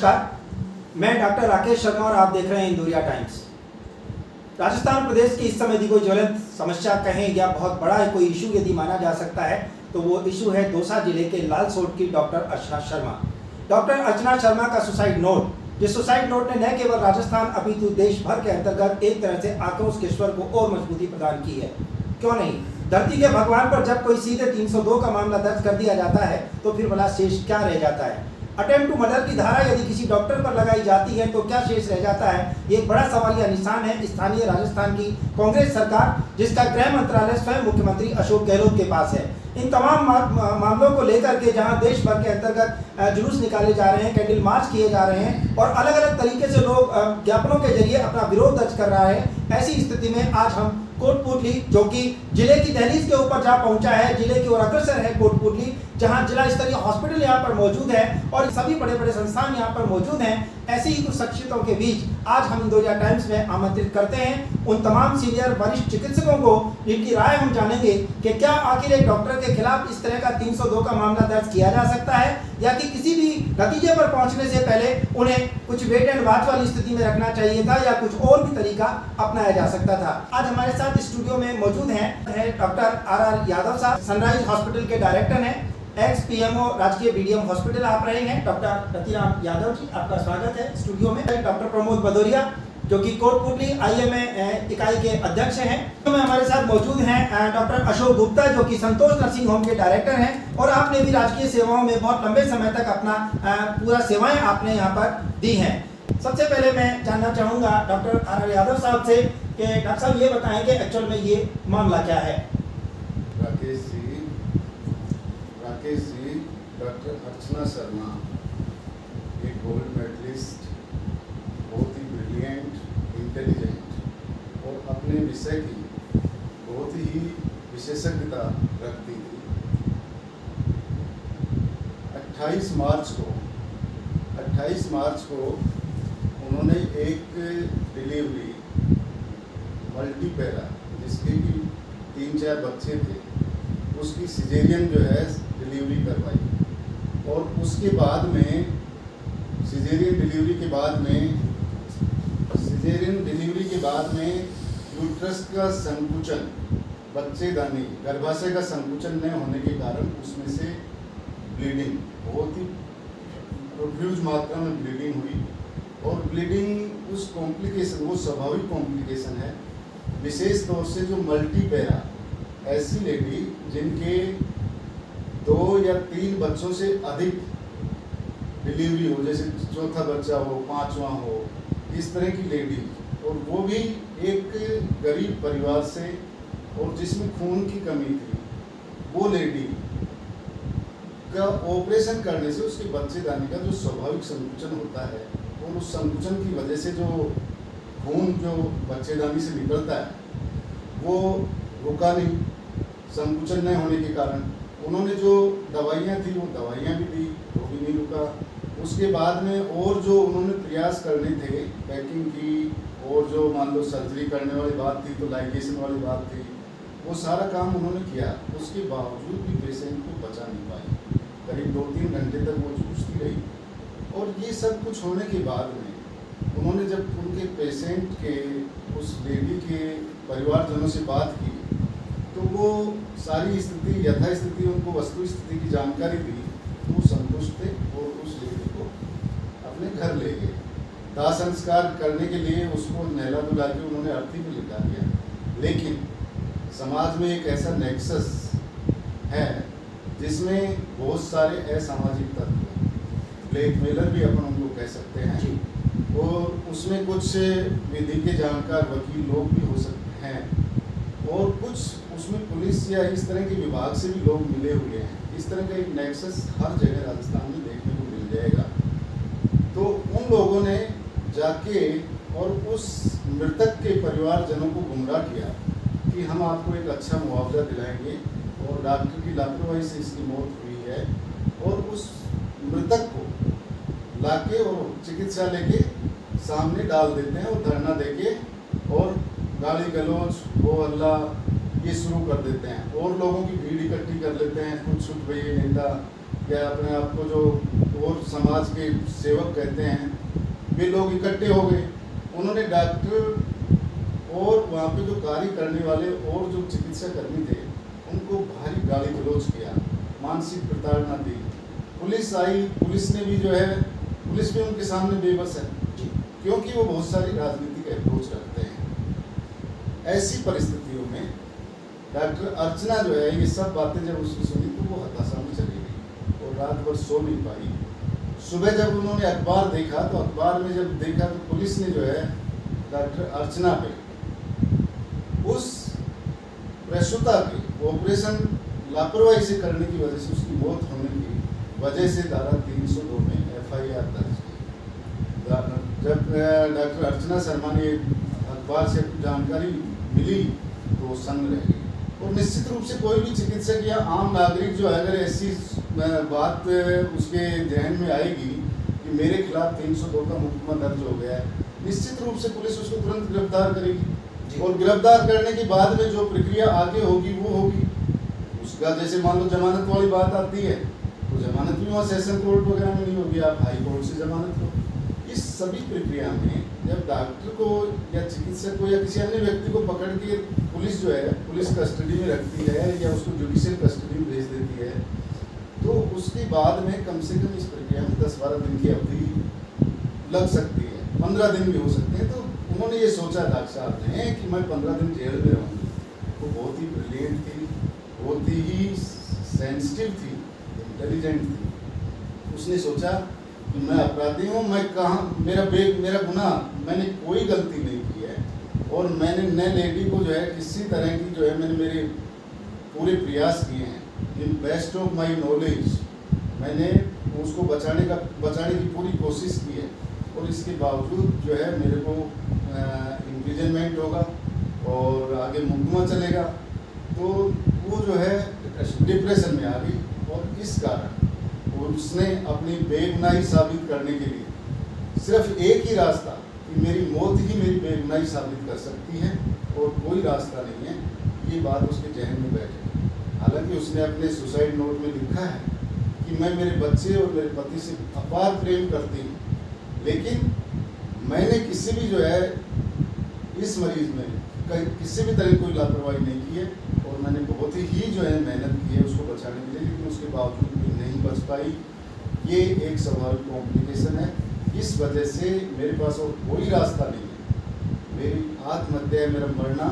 नमस्कार, मैं डॉक्टर राकेश शर्मा और आप देख रहे हैं इंदौरिया टाइम्स। राजस्थान प्रदेश की इस समय की कोई ज्वलंत समस्या कहें या बहुत बड़ा कोई इशू यदि माना जा सकता है तो वो इशू है दौसा जिले के लालसोट की डॉक्टर अर्चना शर्मा। डॉक्टर अर्चना शर्मा का सुसाइड नोट, जिस सुसाइड नोट ने न केवल राजस्थान अपितु देश भर के अंतर्गत एक तरह से आक्रोश के स्वर को और मजबूती प्रदान की है। क्यों नहीं, धरती के भगवान पर जब कोई सीधे 302 का मामला दर्ज कर दिया जाता है तो फिर भला शेष क्या रह जाता है। अटेम्प्ट टू मर्डर की धारा यदि किसी डॉक्टर पर लगाई जाती है तो क्या शेष रह जाता है, ये एक बड़ा सवालिया निशान है स्थानीय राजस्थान की कांग्रेस सरकार, जिसका गृह मंत्रालय स्वयं मुख्यमंत्री अशोक गहलोत के पास है। इन तमाम मामलों को लेकर के जहां देश भर के अंतर्गत जुलूस निकाले जा रहे हैं, कैंडल मार्च किए जा रहे हैं और अलग अलग तरीके से लोग ज्ञापनों के जरिए अपना विरोध दर्ज कर रहा है, ऐसी स्थिति में आज हम कोटपुतली, जो कि जिले की दहलीज के ऊपर जहां पहुंचा है, जिले की ओर अग्रसर है कोटपुतली, जहां जिला स्तरीय हॉस्पिटल यहां पर मौजूद है और सभी बड़े बड़े संस्थान यहां पर मौजूद हैं, ऐसी ही कुछ शख्सियतों के बीच आज हम इंदौरिया टाइम्स में आमंत्रित करते हैं उन तमाम सीनियर वरिष्ठ चिकित्सकों को, जिनकी राय हम जानेंगे कि क्या आखिर एक डॉक्टर के खिलाफ इस तरह का 302 का मामला दर्ज किया जा सकता है या कि किसी भी नतीजे पर पहुंचने से पहले उन्हें कुछ वेट एंड वॉच वाली स्थिति में रखना चाहिए था या कुछ और भी तरीका अपनाया जा सकता था। आज हमारे साथ स्टूडियो में मौजूद हैं डॉक्टर आर यादव साहब, सनराइज हॉस्पिटल के डायरेक्टर हैं, एक्स पीएमओ राजकीय बीडीएम हॉस्पिटल आप रहे हैं। डॉक्टर रतिराम यादव जी, आपका स्वागत है स्टूडियो में। डॉक्टर प्रमोद भदौरिया, जो कि कोटपुतली आईएमए इकाई के अध्यक्ष हैं। तो हमारे साथ मौजूद हैं डॉक्टर अशोक गुप्ता, जो कि संतोष नर्सिंग होम के डायरेक्टर हैं और आपने भी राजकीय सेवाओं में बहुत लंबे समय तक अपना पूरा सेवाएं आपने यहाँ पर दी हैं। सबसे पहले मैं जानना चाहूँगा डॉक्टर आर यादव साहब से कि डॉक्टर साहब ये बताएं कि एक्चुअल में ये मामला क्या है। राकेश जी, डॉक्टर अर्चना शर्मा एक गोल्ड मेडलिस्ट, बहुत ही ब्रिलियंट, इंटेलिजेंट और अपने विषय की बहुत ही विशेषज्ञता रखती थी। 28 मार्च को उन्होंने एक डिलीवरी मल्टीपैरा, जिसके कि 3-4 बच्चे थे, उसकी सिजेरियन जो है डिलीवरी करवाई और उसके बाद में सिजेरियन डिलीवरी के बाद में यूट्रस का संकुचन, बच्चेदानी गर्भाशय का संकुचन न होने के कारण उसमें से ब्लीडिंग, बहुत ही प्रोफ्यूज मात्रा में ब्लीडिंग हुई और ब्लीडिंग उस कॉम्प्लिकेशन, वो स्वाभाविक कॉम्प्लिकेशन है। विशेष तौर से जो मल्टीपैरा, ऐसी लेडी जिनके 2 या 3 बच्चों से अधिक डिलीवरी हो, जैसे चौथा बच्चा हो, 5वां हो, इस तरह की लेडी, और वो भी एक गरीब परिवार से और जिसमें खून की कमी थी, वो लेडी का ऑपरेशन करने से उसके बच्चेदानी का जो स्वाभाविक संकुचन होता है और उस संकुचन की वजह से जो खून जो बच्चेदानी से निकलता है वो रुका नहीं, संकुचन न होने के कारण। उन्होंने जो दवाइयाँ थी वो दवाइयाँ भी दी, वो भी नहीं रुका। उसके बाद में और जो उन्होंने प्रयास करने थे, पैकिंग की और जो मान लो सर्जरी करने वाली बात थी तो लाइगेशन वाली बात थी, वो सारा काम उन्होंने किया। उसके बावजूद भी पेशेंट को बचा नहीं पाई, करीब 2-3 घंटे तक वो जूझती रही। और ये सब कुछ होने के बाद में उन्होंने जब उनके पेशेंट के, उस लेडी के परिवारजनों से बात की तो वो सारी स्थिति, यथास्थिति, उनको वस्तु स्थिति की जानकारी दी, तो वो संतुष्ट थे और उस लेडी को अपने घर ले गए। दाह संस्कार करने के लिए उसको नहला धुला के उन्होंने अर्थी में लिटा दिया। लेकिन समाज में एक ऐसा नेक्सस है जिसमें बहुत सारे असामाजिक तत्व, ब्लैकमेलर भी अपन उनको कह सकते हैं, और उसमें कुछ विधि के जानकार वकील लोग भी हो सकते हैं और कुछ उसमें पुलिस या इस तरह के विभाग से भी लोग मिले हुए हैं। इस तरह का एक नेक्सस हर जगह राजस्थान में देखने को मिल जाएगा। तो उन लोगों ने जाके और उस मृतक के परिवारजनों को गुमराह किया कि हम आपको एक अच्छा मुआवजा दिलाएंगे और डॉक्टर की लापरवाही से इसकी मौत हुई है, और उस मृतक को लाके और चिकित्सालय के सामने डाल देते हैं और धरना देके और गाली गलौज, वो अल्लाह, ये शुरू कर देते हैं और लोगों की भीड़ इकट्ठी कर लेते हैं। कुछ छुट भैया नेता या अपने आप को जो और समाज के सेवक कहते हैं, वे लोग इकट्ठे हो गए। उन्होंने डॉक्टर और वहाँ पे जो कार्य करने वाले और जो चिकित्सा कर्मी थे उनको भारी गाली गलौज किया, मानसिक प्रताड़ना दी। पुलिस आई, पुलिस ने भी जो है, पुलिस भी उनके सामने बेबस है क्योंकि वो बहुत सारी राजनीतिक अप्रोच रखते हैं। ऐसी परिस्थितियों में डॉक्टर अर्चना जो है ये सब बातें जब उसने सुनी तो वो हताशा में चली गई और रात भर सो नहीं पाई। सुबह जब उन्होंने अखबार देखा तो अखबार में जब देखा तो पुलिस ने जो है डॉक्टर अर्चना पे उस प्रसूता के ऑपरेशन लापरवाही से करने की वजह से उसकी मौत होने की वजह से धारा 302 में FIR दर्ज की। जब डॉक्टर अर्चना शर्मा ने अखबार से जानकारी मिली तो वो संग रह गई। और निश्चित रूप से कोई भी चिकित्सक या आम नागरिक जो है अगर ऐसी बात उसके जहन में आएगी कि मेरे खिलाफ 302 का मुकदमा दर्ज हो गया है, निश्चित रूप से पुलिस उसको तुरंत गिरफ्तार करेगी और गिरफ्तार करने के बाद में जो प्रक्रिया आगे होगी वो होगी उसका। जैसे मान लो जमानत वाली बात आती है तो जमानत भी वहाँ सेशन कोर्ट वगैरह में नहीं होगी, आप हाई कोर्ट से जमानत लो। इस सभी प्रक्रिया में जब डॉक्टर को या चिकित्सक को या किसी अन्य व्यक्ति को पकड़ के पुलिस जो है पुलिस कस्टडी में रखती है या उसको जुडिशियल कस्टडी में भेज देती है तो उसके बाद में कम से कम इस प्रक्रिया में 10-12 दिन की अवधि लग सकती है, 15 दिन भी हो सकते हैं। तो उन्होंने ये सोचा डॉक्टर साहब ने कि मैं 15 दिन जेल में रहूँगी। वो बहुत ही ब्रिलियंट थी, बहुत ही सेंसिटिव थी, इंटेलिजेंट थी। उसने सोचा कि मैं अपराधी हूँ, मैं कहाँ मेरा गुनाह, मैंने कोई गलती नहीं की है और मैंने नए लेडी को जो है किसी तरह की जो है मैंने मेरे पूरे प्रयास किए हैं, in best of my knowledge मैंने उसको बचाने की पूरी कोशिश की है और इसके बावजूद जो है मेरे को इम्प्रिजनमेंट होगा और आगे मुकदमा चलेगा। तो वो जो है डिप्रेशन में आ गई और इस कारण उसने अपनी बेगुनाही साबित करने के लिए सिर्फ एक ही रास्ता कि मेरी मौत ही मेरी बेगुनाही साबित कर सकती है और कोई रास्ता नहीं है, ये बात उसके जहन में बैठ गई। हालांकि उसने अपने सुसाइड नोट में लिखा है कि मैं मेरे बच्चे और मेरे पति से अपार प्रेम करती हूँ, लेकिन मैंने किसी भी जो है इस मरीज में किसी भी तरह कोई लापरवाही नहीं की है और मैंने बहुत ही जो है मेहनत की है उसको बचाने के लिए, लेकिन उसके बावजूद भी नहीं बच पाई। ये एक स्वाभाविक कॉम्प्लिकेशन है, इस वजह से मेरे पास और कोई रास्ता नहीं है, मेरी आत्महत्या है, मेरा मरना,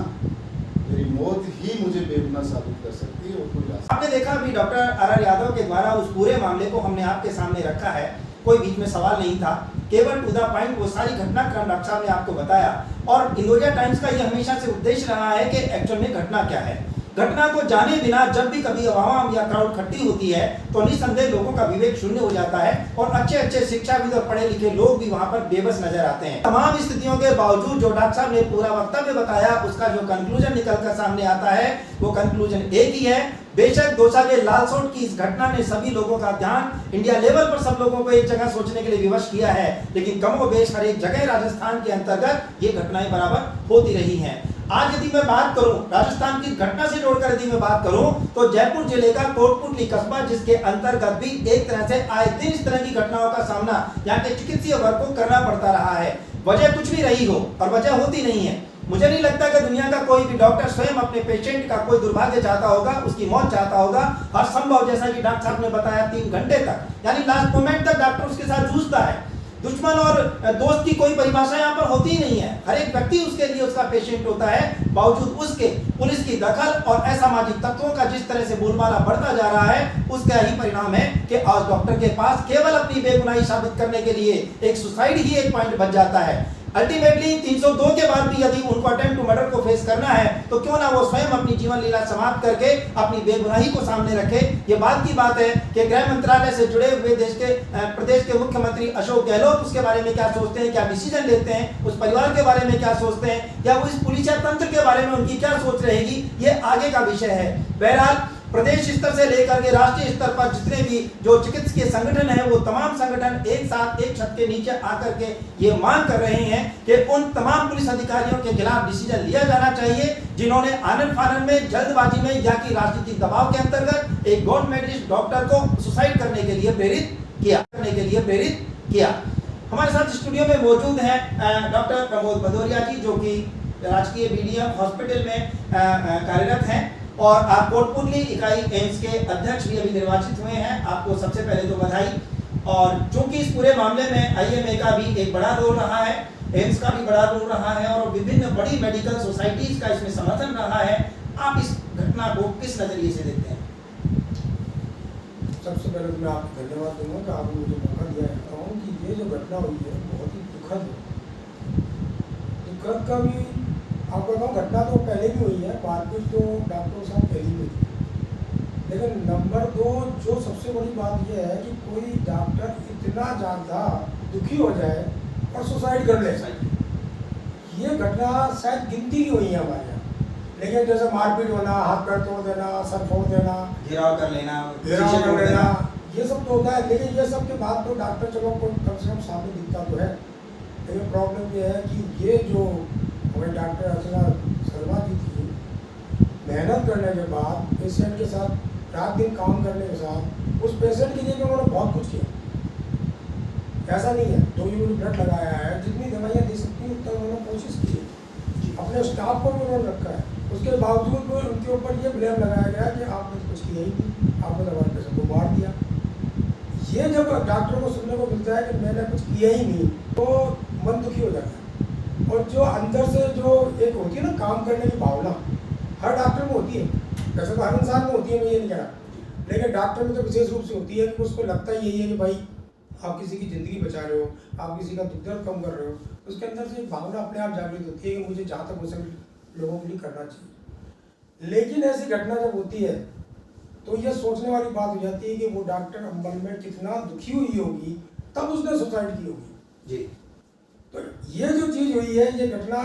मेरी मौत ही मुझे बेगुनाह साबित कर सकती है और कोई रास्ता। आपने देखा अभी डॉक्टर RR यादव के द्वारा उस पूरे मामले को हमने आपके सामने रखा है, कोई बीच में सवाल नहीं था, केवल टू द पॉइंट वो सारी घटनाक्रम डॉक्टर साहब ने आपको बताया। और इंदौरिया टाइम्स का ये हमेशा से उद्देश्य रहा है कि एक्चुअल में घटना क्या है। घटना को जाने बिना जब भी कभी आवाम या क्राउड इकट्ठी होती है तो निस्संदेह लोगों का विवेक शून्य हो जाता है और अच्छे शिक्षाविद और पढ़े लिखे लोग भी वहां पर बेबस नजर आते हैं। तमाम स्थितियों के बावजूद जो डॉक्टर साहब ने पूरा वक्तव्य बताया उसका जो कंक्लूजन निकलकर सामने आता है वो कंक्लूजन एक ही है। बेशक दौसा के लालसोट की इस घटना ने सभी लोगों का ध्यान इंडिया लेवल पर सब लोगों को एक जगह सोचने के लिए विवश किया है, लेकिन कमोबेश हर एक जगह राजस्थान के अंतर्गत ये घटनाएं बराबर होती रही हैं। आज यदि मैं बात करूं राजस्थान की घटना से जोड़कर यदि मैं बात करूं तो जयपुर जिले का कोटपुतली कस्बा जिसके अंतर्गत भी एक तरह से आए दिन इस तरह की घटनाओं का सामना यहाँ के चिकित्सीय वर्ग को करना पड़ता रहा है। वजह कुछ भी रही हो और वजह होती नहीं है। मुझे नहीं लगता कि दुनिया का कोई भी डॉक्टर स्वयं अपने पेशेंट का कोई दुर्भाग्य चाहता होगा, उसकी मौत चाहता होगा। हर संभव, जैसा कि डॉक्टर साहब ने बताया, 3 घंटे तक यानी लास्ट मोमेंट तक डॉक्टर उसके साथ जूझता है। दुश्मन और दोस्त की कोई परिभाषा यहाँ पर होती ही नहीं है, हर एक व्यक्ति उसके लिए उसका पेशेंट होता है। बावजूद उसके पुलिस की दखल और असामाजिक तत्वों का जिस तरह से बोलबाला बढ़ता जा रहा है उसका ही परिणाम है कि आज डॉक्टर के पास केवल अपनी बेगुनाही साबित करने के लिए एक सुसाइड ही एक पॉइंट बच जाता है। अल्टीमेटली 302 के बाद भी यदि उनको अटेम्प्ट टू मर्डर को फेस करना है तो क्यों ना वो स्वयं अपनी जीवन लीला समाप्त करके अपनी बेगुनाही को सामने रखे। ये बात की बात है कि गृह मंत्रालय से जुड़े हुए प्रदेश के मुख्यमंत्री अशोक गहलोत उसके बारे में क्या सोचते हैं, क्या डिसीजन लेते हैं, उस परिवार के बारे में क्या सोचते हैं, या वो इस पुलिस तंत्र के बारे में उनकी क्या सोच रहेगी, ये आगे का विषय है। बहरहाल प्रदेश स्तर से लेकर के राष्ट्रीय स्तर पर जितने भी जो चिकित्सकीय संगठन है, वो तमाम संगठन एक साथ एक छत के नीचे आकर के ये मांग कर रहे हैं कि उन तमाम पुलिस अधिकारियों के खिलाफ डिसीजन लिया जाना चाहिए जिन्होंने आनन फानन में, जल्दबाजी में या कि राजनीतिक दबाव के अंतर्गत एक गवर्नमेंट डॉक्टर को सुसाइड करने के लिए प्रेरित किया। हमारे साथ स्टूडियो में मौजूद हैं डॉक्टर प्रमोद भदौरिया जी, जो कि राजकीय बीडीएम हॉस्पिटल में कार्यरत हैं और आप कोटपुतली इकाई एम्स के अध्यक्ष भी अभी निर्वाचित हुए हैं। आपको सबसे पहले तो बधाई। और चूंकि इस पूरे मामले में आईएमए का भी एक बड़ा रोल रहा है, एम्स का भी बड़ा रोल रहा है और विभिन्न बड़ी मेडिकल सोसाइटीज का इसमें समर्थन रहा है, आप इस घटना को किस नजरिए से देखते हैं? सबसे पहले मैं आपको धन्यवाद दूंगा कि आपने मुझे मौका दिया है। कहूँ कि ये जो घटना हुई है बहुत ही दुखद है। दुखद का भी आपको कहूँ, घटना तो पहले भी हुई है, मारपीट तो डॉक्टर साहब पहले भी हुई थी। लेकिन नंबर 2 जो सबसे बड़ी बात यह है कि कोई डॉक्टर इतना ज़्यादा दुखी हो जाए और सुसाइड कर ले। ये घटना शायद गिनती की हुई है हमारे यहाँ, लेकिन जैसे मारपीट होना, हाथ पैर तोड़ देना, सर फोड़ देना, घेराव कर लेना, ये सब तो होता है। लेकिन ये सब के बाद तो डॉक्टर चलो को कम से कम सामने दिखता तो है। लेकिन प्रॉब्लम ये है कि ये जो हमें डॉक्टर अर्चना शर्मा जी थी, मेहनत करने के बाद पेशेंट के साथ रात दिन काम करने के साथ उस पेशेंट के लिए भी उन्होंने बहुत कुछ किया। ऐसा नहीं है 2 यूनिट ब्लड लगाया है, जितनी दवाइयाँ दे सकती उतना उन्होंने कोशिश की है। अपने स्टाफ को भी उन्होंने रखा है, उसके बावजूद भी उनके ऊपर ये ब्लेम लगाया गया कि आपने कुछ किया ही नहीं, आपने हमारे पेशेंट को मार दिया। ये जब डॉक्टरों को सुनने को मिलता है कि मैंने कुछ किया ही नहीं, तो मन दुखी हो जाता है। और जो अंदर से जो एक होती है ना काम करने की भावना, हर डॉक्टर में होती है, वैसे तो हर इंसान में होती है, मैं ये नहीं कह रहा, लेकिन डॉक्टर में तो विशेष रूप से होती है कि उसको लगता ही यही है कि भाई आप किसी की ज़िंदगी बचा रहे हो, आप किसी का दुख दर्द कम कर रहे हो, उसके अंदर से भावना अपने आप जागृत होती है कि मुझे जहाँ तक हो सके लोगों के लिए करना चाहिए। लेकिन ऐसी घटना जब होती है तो ये सोचने वाली बात हो जाती है कि वो डॉक्टर अम्बल में कितना दुखी हुई होगी, तब उसने सुसाइड की होगी जी। तो ये जो चीज़ हुई है, ये घटना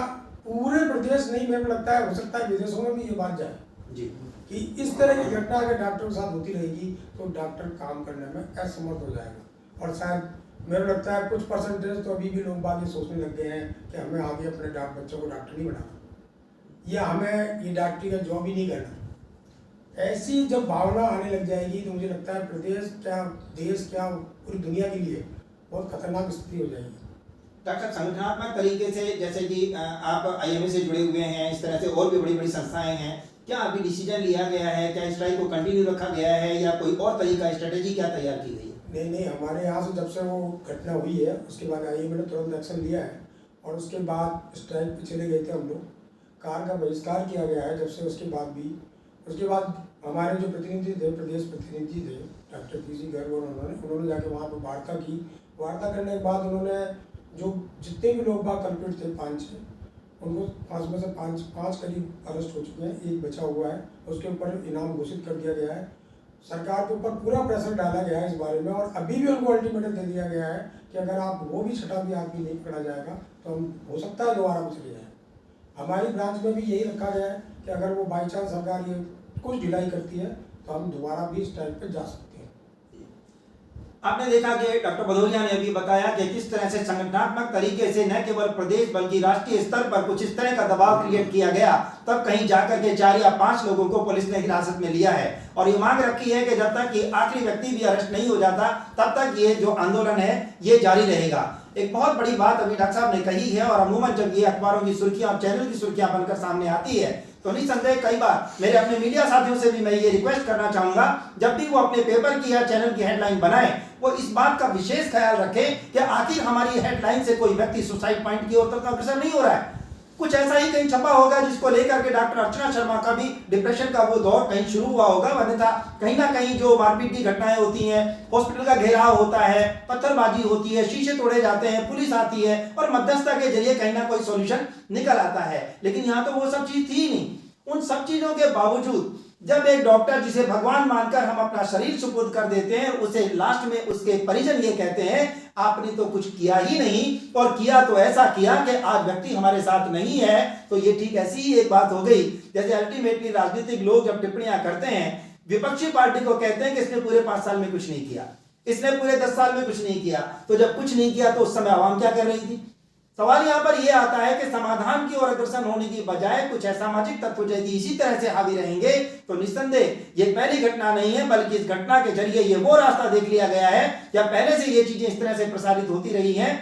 पूरे प्रदेश नहीं, मेरे को लगता है हो सकता है विदेशों में भी ये बात जाए जी कि इस तरह की घटना अगर डॉक्टर के साथ होती रहेगी तो डॉक्टर काम करने में असमर्थ हो जाएगा। और शायद मेरे को लगता है कुछ परसेंटेज तो अभी भी लोग बात ये सोचने लग गए हैं कि हमें आगे अपने बच्चों को डॉक्टर नहीं बनाना, या हमें ये डॉक्टरी का जॉब ही नहीं करना। ऐसी जब भावना आने लग जाएगी तो मुझे लगता है प्रदेश क्या, देश क्या, पूरी दुनिया के लिए बहुत खतरनाक स्थिति हो जाएगी। डॉक्टर, संगठनात्मक तरीके से जैसे कि आप आईएमए से जुड़े हुए हैं, इस तरह से और भी बड़ी बड़ी संस्थाएं हैं, क्या अभी डिसीजन लिया गया है? क्या स्ट्राइक को कंटिन्यू रखा गया है या कोई और तरीका, स्ट्रेटेजी क्या तैयार की गई है? नहीं, हमारे यहाँ से जब से वो घटना हुई है उसके बाद आईएमए ने तुरंत एक्शन लिया है और उसके बाद स्ट्राइक पे चले गए थे हम लोग। कार का बहिष्कार किया गया है जब से, उसके बाद हमारे जो प्रतिनिधि थे, प्रदेश प्रतिनिधि थे डॉक्टर पीसी गर्ग, उन्होंने जाके वहाँ पर वार्ता की। वार्ता करने के बाद उन्होंने जो जितने भी लोग बाग कल्प्रिट थे 5-6, उनको 5 में से 5 करीब अरेस्ट हो चुके हैं, 1 बचा हुआ है, उसके ऊपर इनाम घोषित कर दिया गया है। सरकार के ऊपर पूरा प्रेशर डाला गया है इस बारे में और अभी भी उनको अल्टीमेटम दे दिया गया है कि अगर आप वो भी छठा भी आदमी नहीं पकड़ा जाएगा तो हम हो सकता है दोबारा चले जाए। हमारी ब्रांच में भी यही रखा गया है कि अगर वो बाई चांस सरकार ये कुछ ढिलाई करती है तो हम दोबारा भी इस टाइप पे जा सकते हैं। आपने देखा कि डॉक्टर भदौरिया ने अभी बताया कि किस तरह से संगठनात्मक तरीके से न केवल प्रदेश बल्कि राष्ट्रीय स्तर पर कुछ इस तरह का दबाव क्रिएट किया गया, तब कहीं जाकर के 4 या 5 लोगों को पुलिस ने हिरासत में लिया है और ये मांग रखी है कि जब तक कि आखिरी व्यक्ति भी अरेस्ट नहीं हो जाता तब तक ये जो आंदोलन है ये जारी रहेगा। एक बहुत बड़ी बात अभी डॉक्टर साहब ने कही है और अमूमन जब ये अखबारों की सुर्खियां और चैनल की सुर्खियां बनकर सामने आती है तो निसंदेह कई बार मेरे अपने मीडिया साथियों से भी मैं ये रिक्वेस्ट करना चाहूंगा, जब भी वो अपने पेपर की या चैनल की हेडलाइन बनाए वो इस बात का विशेष ख्याल रखें कि आखिर हमारी हेडलाइन से कोई व्यक्ति सुसाइड पॉइंट की ओर तक अग्रसर नहीं हो रहा है। कुछ ऐसा ही कहीं छपा होगा जिसको लेकर के डॉक्टर अर्चना शर्मा का भी डिप्रेशन का वो दौर कहीं शुरू हुआ होगा, अन्यथा कहीं ना कहीं जो मारपीट की घटनाएं होती हैं, हॉस्पिटल का घेराव होता है, पत्थरबाजी होती है, शीशे तोड़े जाते हैं, पुलिस आती है और मध्यस्थता के जरिए कहीं ना कोई सॉल्यूशन निकल आता है, लेकिन यहाँ तो वो सब चीज थी नहीं। उन सब चीजों के बावजूद जब एक डॉक्टर जिसे भगवान मानकर हम अपना शरीर सुपुर्द कर देते हैं, उसे लास्ट में उसके परिजन ये कहते हैं आपने तो कुछ किया ही नहीं और किया तो ऐसा किया कि आज व्यक्ति हमारे साथ नहीं है, तो ये ठीक ऐसी ही एक बात हो गई जैसे अल्टीमेटली राजनीतिक लोग जब टिप्पणियां करते हैं विपक्षी पार्टी को कहते हैं कि इसने पूरे 5 साल में कुछ नहीं किया, इसने पूरे 10 साल में कुछ नहीं किया। तो जब कुछ नहीं किया तो उस समय आवाम क्या कर रही थी? सवाल यहां पर यह आता है कि समाधान की ओर अग्रसर होने की बजाय कुछ असामाजिक तत्व यदि इसी तरह से हावी रहेंगे तो निस्संदेह ये पहली घटना नहीं है, बल्कि इस घटना के जरिए ये वो रास्ता देख लिया गया है या पहले से ये चीजें इस तरह से प्रसारित होती रही हैं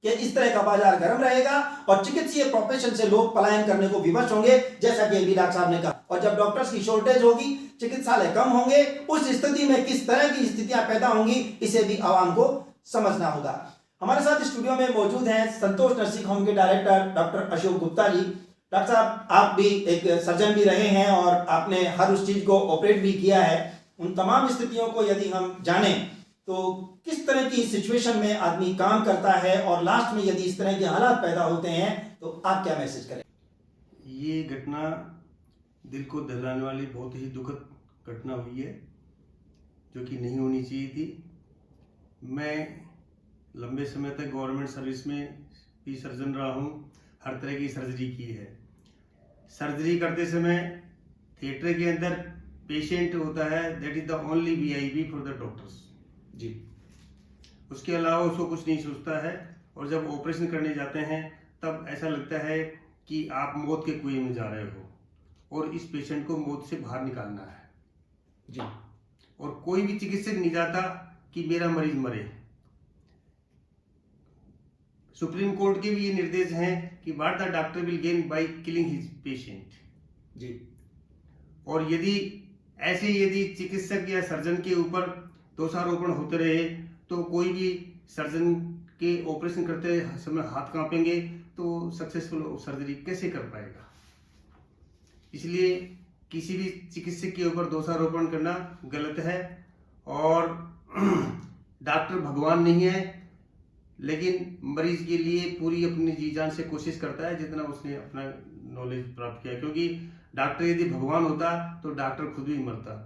कि इस तरह का बाजार गर्म रहेगा और चिकित्सीय प्रोफेशन से लोग पलायन करने को विवश होंगे, जैसा कि अभी डॉक्टर साहब ने कहा। और जब डॉक्टर्स की शॉर्टेज होगी, चिकित्सालय कम होंगे, उस स्थिति में किस तरह की स्थितियां पैदा होंगी इसे भी आवाम को समझना होगा। हमारे साथ स्टूडियो में मौजूद हैं संतोष नर्सिंग होम के director doctor Ashok Gupta ji. Doctor साहब, आप भी एक सर्जन भी रहे हैं और आपने हर उस चीज को ऑपरेट भी किया है। उन तमाम स्थितियों को यदि हम जानें तो किस तरह की सिचुएशन में आदमी काम करता है और लास्ट में यदि इस तरह के हालात पैदा होते हैं तो आप क्या मैसेज करें? ये घटना दिल को दहलाने वाली बहुत ही दुखद घटना हुई है, जो कि नहीं होनी चाहिए थी। मैं लंबे समय तक गवर्नमेंट सर्विस में भी सर्जन रहा हूँ, हर तरह की सर्जरी की है। सर्जरी करते समय थिएटर के अंदर पेशेंट होता है, that is the only VIP for the doctors जी। उसके अलावा उसको कुछ नहीं सोचता है। और जब ऑपरेशन करने जाते हैं तब ऐसा लगता है कि आप मौत के कुएं में जा रहे हो और इस पेशेंट को मौत से बाहर निकालना है जी। और कोई भी चिकित्सक नहीं चाहता कि मेरा मरीज मरे। सुप्रीम कोर्ट के भी ये निर्देश हैं कि what the doctor will gain by killing his patient जी। और यदि चिकित्सक या सर्जन के ऊपर दोषारोपण होते रहे तो कोई भी सर्जन के ऑपरेशन करते समय हाथ कांपेंगे तो सक्सेसफुल सर्जरी कैसे कर पाएगा। इसलिए किसी भी चिकित्सक के ऊपर दोषारोपण करना गलत है। और डॉक्टर भगवान नहीं है, लेकिन मरीज के लिए पूरी अपनी जी जान से कोशिश करता है जितना उसने अपना नॉलेज प्राप्त किया। क्योंकि डॉक्टर यदि भगवान होता तो डॉक्टर खुद ही मरता।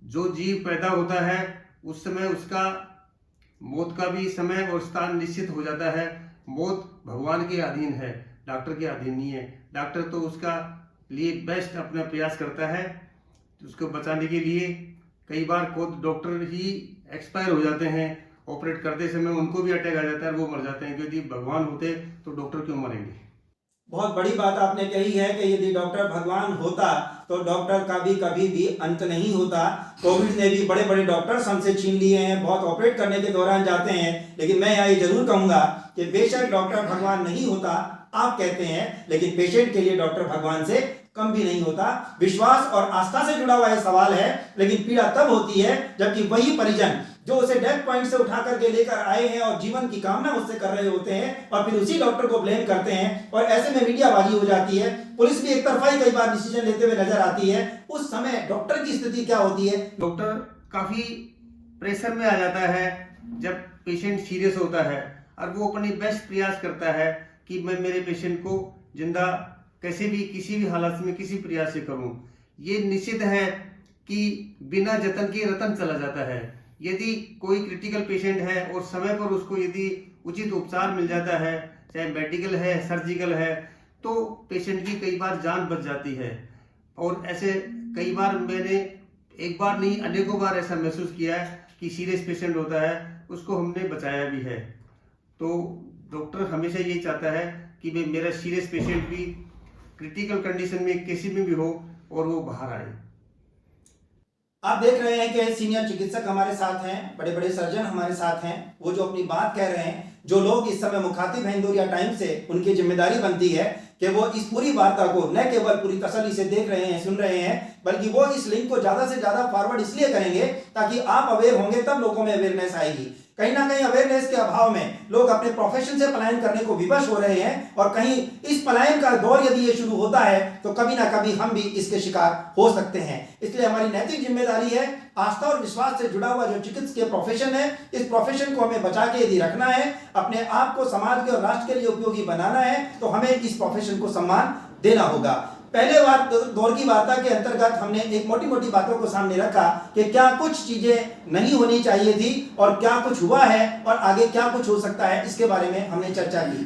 जो जीव पैदा होता है उस समय उसका मौत का भी समय और स्थान निश्चित हो जाता है। मौत भगवान के अधीन है, डॉक्टर के अधीन नहीं है। डॉक्टर तो उसका लिए बेस्ट अपना प्रयास करता है उसको बचाने के लिए। कई बार खुद डॉक्टर ही एक्सपायर हो जाते हैं, ऑपरेट करते समय उनको भी अटैक आ जाता है, वो मर जाते हैं। क्योंकि भगवान होते तो डॉक्टर क्यों मरेंगे। बहुत बड़ी बात आपने कही है कि यदि डॉक्टर भगवान होता तो डॉक्टर का भी कभी भी अंत नहीं होता। कोविड ने भी बड़े बड़े डॉक्टर्स हमसे छीन लिए हैं, बहुत ऑपरेट करने के दौरान जाते हैं। लेकिन मैं यहाँ ये जरूर कहूंगा कि बेशक डॉक्टर भगवान नहीं होता आप कहते हैं, लेकिन पेशेंट के लिए डॉक्टर भगवान से कम भी नहीं होता। विश्वास और आस्था से जुड़ा हुआ यह सवाल है, लेकिन पीड़ा तब होती है जबकि वही परिजन जो उसे डेथ पॉइंट से उठा करके लेकर आए हैं और जीवन की कामना उससे कर रहे होते हैं और फिर उसी डॉक्टर को ब्लेम करते हैं और ऐसे में मीडियाबाजी हो जाती है। पुलिस भी एक तरफा ही कई बार डिसीजन लेते हुए नजर आती है। उस समय डॉक्टर की स्थिति क्या होती है? डॉक्टर काफी प्रेशर में आ जाता है जब पेशेंट सीरियस होता है और वो अपनी बेस्ट प्रयास करता है कि मैं मेरे पेशेंट को जिंदा कैसे भी किसी भी हालत में किसी प्रयास से करूं। ये निश्चित है कि बिना जतन के रतन चला जाता है। यदि कोई क्रिटिकल पेशेंट है और समय पर उसको यदि उचित उपचार मिल जाता है, चाहे मेडिकल है सर्जिकल है, तो पेशेंट की कई बार जान बच जाती है। और ऐसे कई बार मैंने एक बार नहीं अनेकों बार ऐसा महसूस किया है कि सीरियस पेशेंट होता है उसको हमने बचाया भी है। तो डॉक्टर हमेशा ये चाहता है कि भाई मेरा सीरियस पेशेंट भी क्रिटिकल कंडीशन में किसी में भी हो और वो बाहर आए। आप देख रहे हैं कि सीनियर चिकित्सक हमारे साथ हैं, बड़े बड़े सर्जन हमारे साथ हैं। वो जो अपनी बात कह रहे हैं, जो लोग इस समय मुखातिब हैं इंदौरिया टाइम्स से, उनकी जिम्मेदारी बनती है कि वो इस पूरी वार्ता को न केवल पूरी तसल्ली से देख रहे हैं सुन रहे हैं, बल्कि वो इस लिंक को ज्यादा से ज्यादा फॉरवर्ड इसलिए करेंगे ताकि आप अवेयर होंगे, तब लोगों में अवेयरनेस आएगी। कहीं ना कहीं अवेयरनेस के अभाव में लोग अपने प्रोफेशन से पलायन करने को विवश हो रहे हैं और कहीं इस पलायन का दौर यदि ये शुरू होता है तो कभी ना कभी हम भी इसके शिकार हो सकते हैं। इसलिए हमारी नैतिक जिम्मेदारी है, आस्था और विश्वास से जुड़ा हुआ जो चिकित्सकीय प्रोफेशन है, इस प्रोफेशन को हमें बचा के यदि रखना है, अपने आप को समाज के और राष्ट्र के लिए उपयोगी बनाना है, तो हमें इस प्रोफेशन को सम्मान देना होगा। पहले दौर की वार्ता के अंतर्गत हमने एक मोटी मोटी बातों को सामने रखा कि क्या कुछ चीजें नहीं होनी चाहिए थी और क्या कुछ हुआ है और आगे क्या कुछ हो सकता है, इसके बारे में हमने चर्चा की।